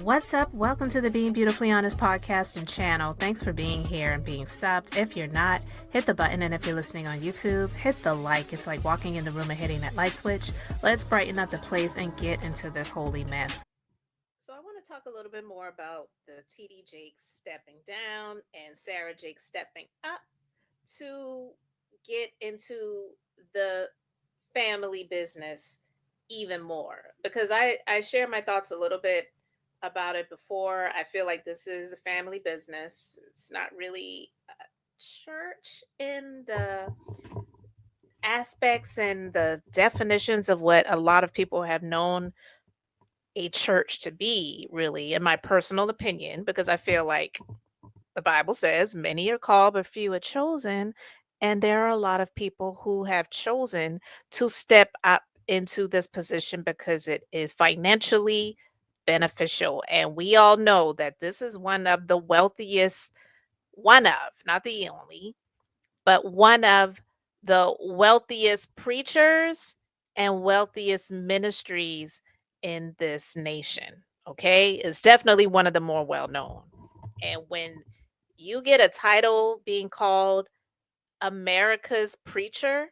What's up? Welcome to the Being Beautifully Honest podcast and channel. Thanks for being here and being subbed. If you're not, hit the button, and if you're listening on YouTube, hit the like. It's like walking in the room and hitting that light switch. Let's brighten up the place and get into this holy mess. So I want to talk a little bit more about the TD Jakes stepping down and Sarah Jakes stepping up to get into the family business even more, because I share my thoughts a little bit about it before. I feel like this is a family business. It's not really a church in the aspects and the definitions of what a lot of people have known a church to be, really, in my personal opinion, because I feel like the Bible says many are called, but few are chosen. And there are a lot of people who have chosen to step up into this position because it is financially beneficial. And we all know that this is one of the wealthiest, one of, not the only, but one of the wealthiest preachers and wealthiest ministries in this nation. Okay. It's definitely one of the more well known. And when you get a title being called America's Preacher,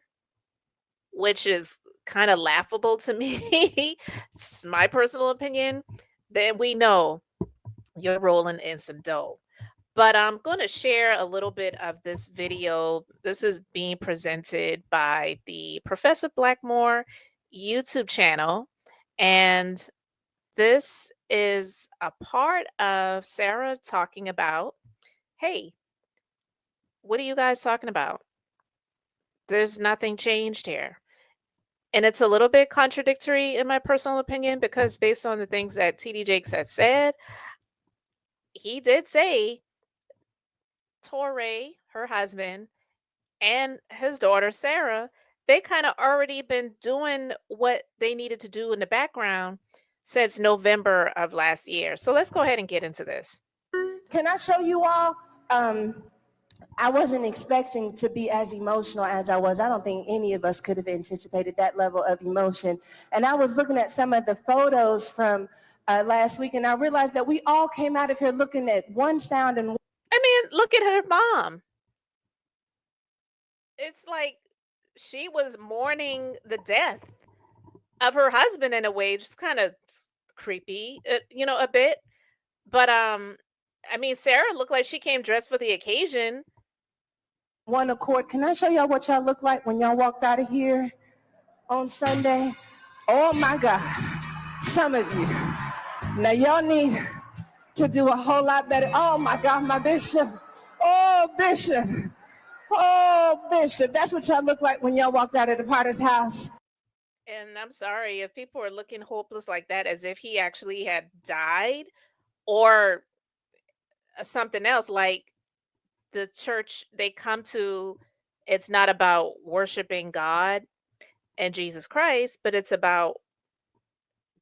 which is kind of laughable to me, just my personal opinion, then we know you're rolling in some dough. But I'm going to share a little bit of this video. This is being presented by the Professor Blackmore YouTube channel. And this is a part of Sarah talking about, hey, what are you guys talking about? There's nothing changed here. And it's a little bit contradictory in my personal opinion, because based on the things that TD Jakes had said, he did say Touré, her husband, and his daughter Sarah, they kind of already been doing what they needed to do in the background since November of last year. So let's go ahead and get into this. Can I show you all? I wasn't expecting to be as emotional as I was. I don't think any of us could have anticipated that level of emotion. And I was looking at some of the photos from last week, and I realized that we all came out of here looking at one sound and I mean, look at her mom. It's like she was mourning the death of her husband in a way, just kind of creepy, a bit. But I mean, Sarah looked like she came dressed for the occasion. one accord. Can I show y'all what y'all look like when y'all walked out of here on Sunday? Oh my God, some of you. Now y'all need to do a whole lot better. Oh my God, my bishop. Oh, bishop. Oh, bishop. That's what y'all look like when y'all walked out of the Potter's house. And I'm sorry if people are looking hopeless like that, as if he actually had died or something else. Like the church they come to, it's not about worshiping God and Jesus Christ, but it's about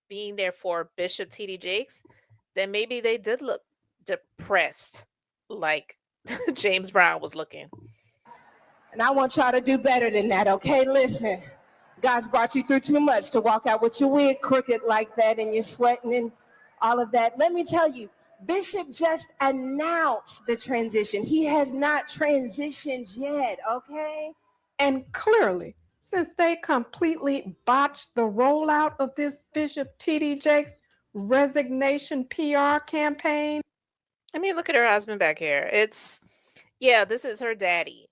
being there for Bishop T.D. Jakes. Then maybe they did look depressed, like James Brown was looking. And I want y'all to do better than that, okay? Listen, God's brought you through too much to walk out with your wig crooked like that and you're sweating and all of that. Let me tell you, Bishop just announced the transition. He has not transitioned yet, okay? And clearly, since they completely botched the rollout of this Bishop T.D. Jakes resignation PR campaign. I mean, look at her husband back here. This is her daddy.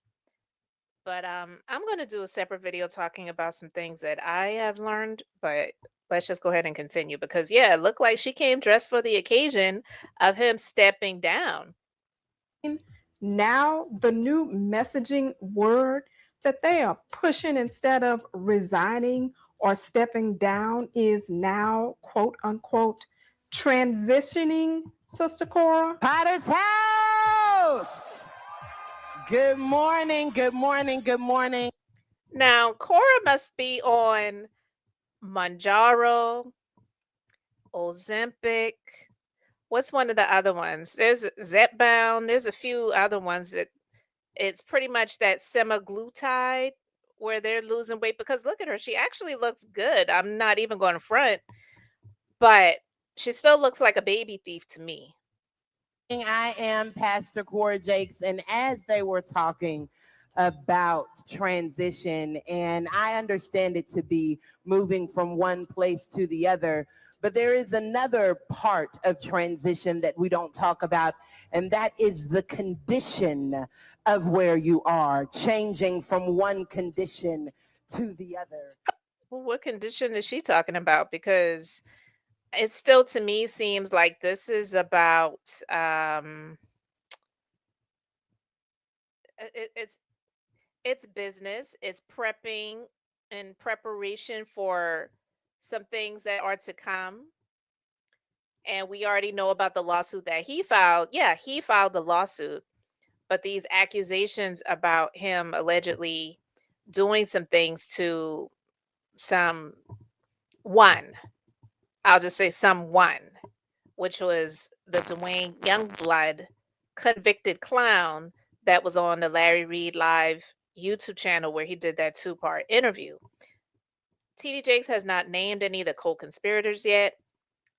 But I'm going to do a separate video talking about some things that I have learned, but let's just go ahead and continue, because it looked like she came dressed for the occasion of him stepping down. Now, the new messaging word that they are pushing instead of resigning or stepping down is now, quote unquote, transitioning, Sister Cora. Potter's house! Good morning, good morning, good morning. Now, Cora must be on Manjaro, Ozempic. What's one of the other ones? There's Zepbound. There's a few other ones that it's pretty much that semaglutide where they're losing weight, because look at her. She actually looks good. I'm not even going to front. But She still looks like a baby thief to me. I am Pastor Cora Jakes, and as they were talking about transition, and I understand it to be moving from one place to the other, but there is another part of transition that we don't talk about, and that is the condition of where you are, changing from one condition to the other. Well, what condition is she talking about? Because it still to me seems like this is about it's business, it's prepping and preparation for some things that are to come. And we already know about the lawsuit that he filed. Yeah, he filed the lawsuit, but these accusations about him allegedly doing some things to some one, I'll just say someone, which was the Dwayne Youngblood convicted clown that was on the Larry Reed Live YouTube channel where he did that two-part interview. TD Jakes has not named any of the co-conspirators yet.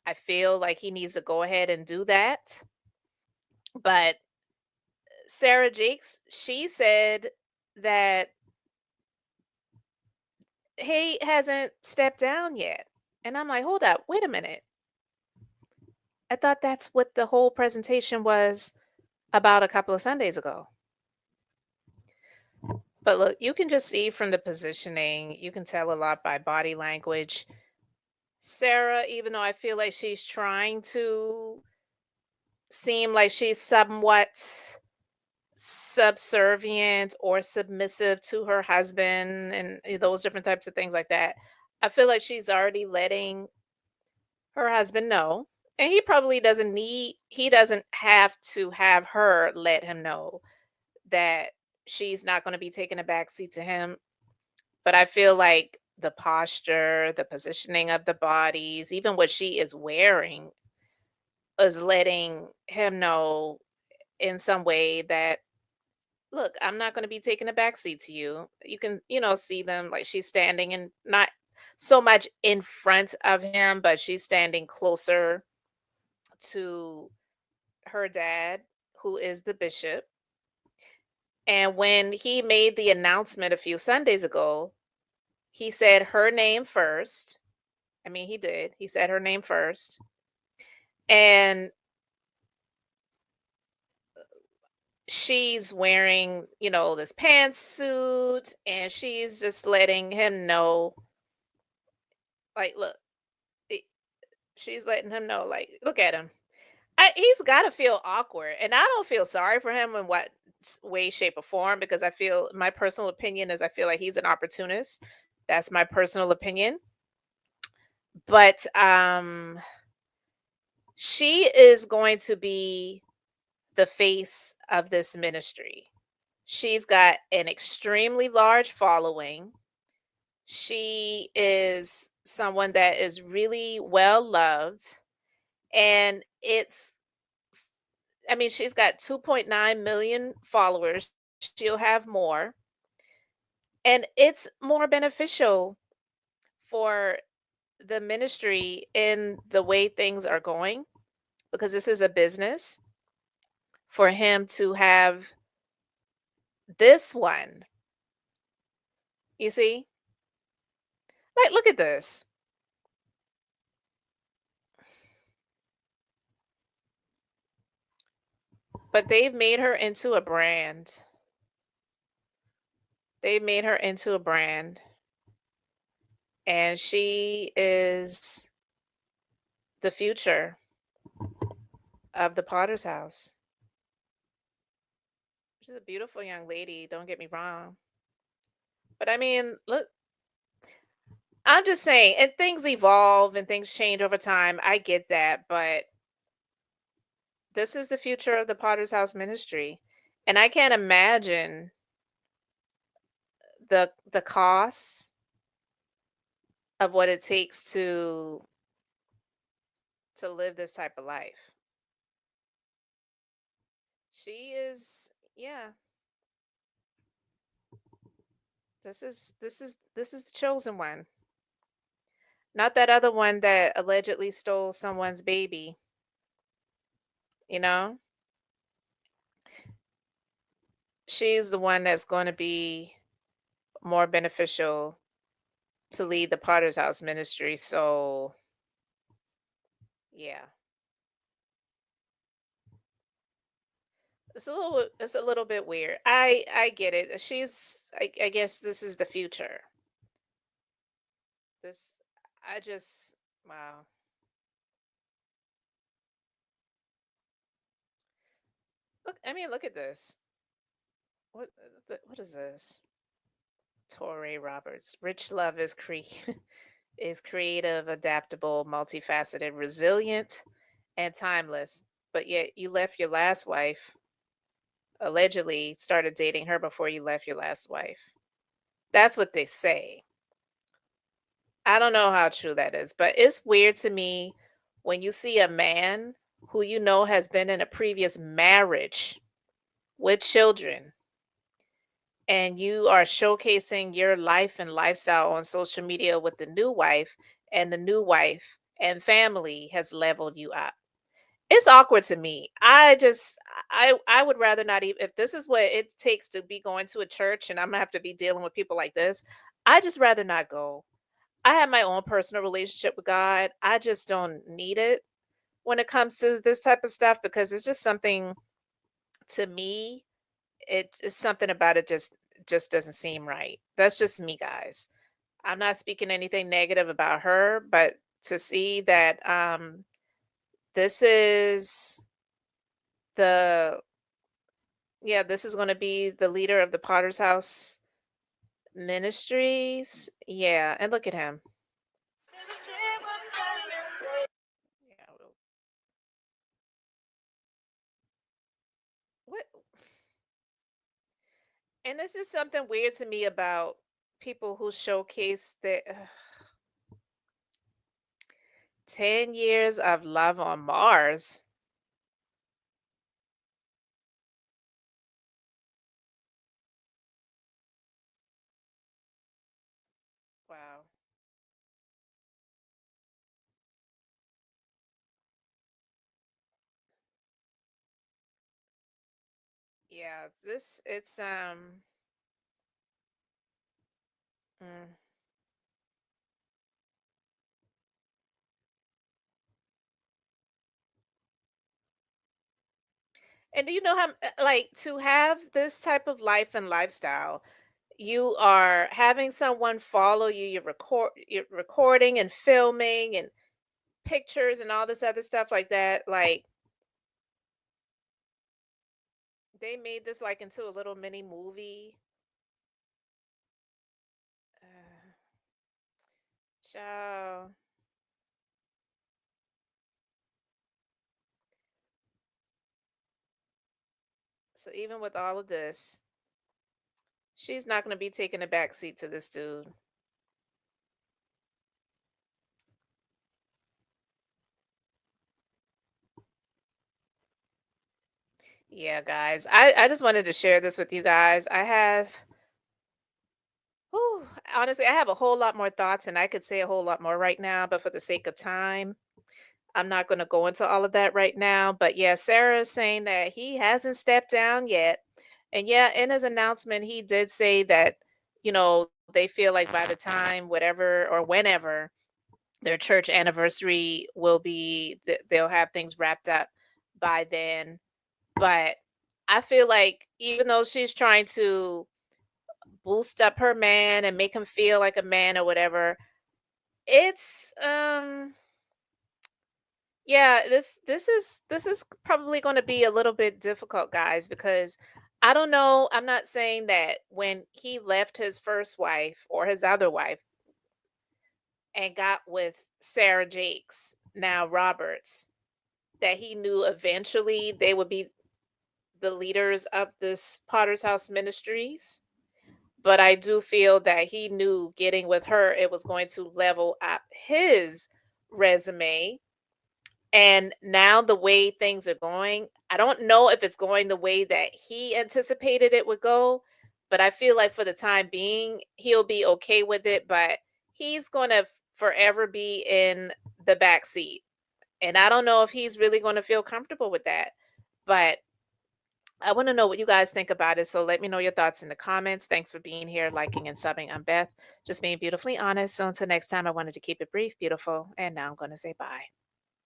I feel like he needs to go ahead and do that. But Sarah Jakes, she said that he hasn't stepped down yet. And I'm like, hold up, wait a minute. I thought that's what the whole presentation was about a couple of Sundays ago. But look, you can just see from the positioning, you can tell a lot by body language. Sarah, even though I feel like she's trying to seem like she's somewhat subservient or submissive to her husband and those different types of things like that. I feel like she's already letting her husband know. And he doesn't have to have her let him know that she's not going to be taking a backseat to him. But I feel like the posture, the positioning of the bodies, even what she is wearing is letting him know in some way that, look, I'm not going to be taking a backseat to you. You can, see them like she's standing and not so much in front of him, but she's standing closer to her dad, who is the bishop. And when he made the announcement a few Sundays ago, he said her name first. I mean, he did. He said her name first. And she's wearing, this pantsuit, and she's just letting him know, like, look, eh, she's letting him know, like, look at him. He's got to feel awkward. And I don't feel sorry for him in what way, shape, or form, because my personal opinion is I feel like he's an opportunist. That's my personal opinion. But she is going to be the face of this ministry. She's got an extremely large following. She is someone that is really well loved. And she's got 2.9 million followers. She'll have more. And it's more beneficial for the ministry in the way things are going, because this is a business, for him to have this one. You see? Like, look at this. But they've made her into a brand. They've made her into a brand. And she is the future of the Potter's house. She's a beautiful young lady, don't get me wrong. But I mean, look, I'm just saying, and things evolve and things change over time. I get that, but this is the future of the Potter's House ministry. And I can't imagine the costs of what it takes to live this type of life. She is, yeah, this is the chosen one. Not that other one that allegedly stole someone's baby, you know? She's the one that's going to be more beneficial to lead the Potter's House ministry. So, yeah. It's a little bit weird. I get it. I guess this is the future. This I just wow. Look at this. What is this? Touré Roberts. Rich love is is creative, adaptable, multifaceted, resilient, and timeless. But yet you left your last wife, allegedly started dating her before you left your last wife. That's what they say. I don't know how true that is, but it's weird to me when you see a man who you know has been in a previous marriage with children and you are showcasing your life and lifestyle on social media with the new wife, and the new wife and family has leveled you up. It's awkward to me. I would rather not even, if this is what it takes to be going to a church and I'm gonna have to be dealing with people like this, I just rather not go. I have my own personal relationship with God. I just don't need it when it comes to this type of stuff because it's just something to me. It is something about it just doesn't seem right. That's just me, guys. I'm not speaking anything negative about her, but to see that this is the yeah, this is going to be the leader of the Potter's House Ministries. Yeah, and look at him. Yeah, what and this is something weird to me about people who showcase their 10 years of love on Mars. Wow. Yeah, this it's mm. And do you know how like to have this type of life and lifestyle, you are having someone follow you, you're recording and filming and pictures and all this other stuff like that. Like they made this like into a little mini movie. Uh, Child. So even with all of this, she's not going to be taking a back seat to this dude. Yeah, guys. I just wanted to share this with you guys. Whew, honestly, I have a whole lot more thoughts and I could say a whole lot more right now, but for the sake of time, I'm not going to go into all of that right now. But yeah, Sarah is saying that he hasn't stepped down yet. And yeah, in his announcement, he did say that, they feel like by the time, whatever or whenever their church anniversary will be, they'll have things wrapped up by then. But I feel like even though she's trying to boost up her man and make him feel like a man or whatever, it's yeah, this is probably going to be a little bit difficult, guys, because I don't know, I'm not saying that when he left his first wife or his other wife and got with Sarah Jakes, now Roberts, that he knew eventually they would be the leaders of this Potter's House Ministries. But I do feel that he knew getting with her, it was going to level up his resume. And now the way things are going, I don't know if it's going the way that he anticipated it would go, but I feel like for the time being, he'll be okay with it. But he's going to forever be in the back seat. And I don't know if he's really going to feel comfortable with that. But I want to know what you guys think about it. So let me know your thoughts in the comments. Thanks for being here, liking and subbing. I'm Beth, just being beautifully honest. So until next time, I wanted to keep it brief, beautiful. And now I'm going to say bye.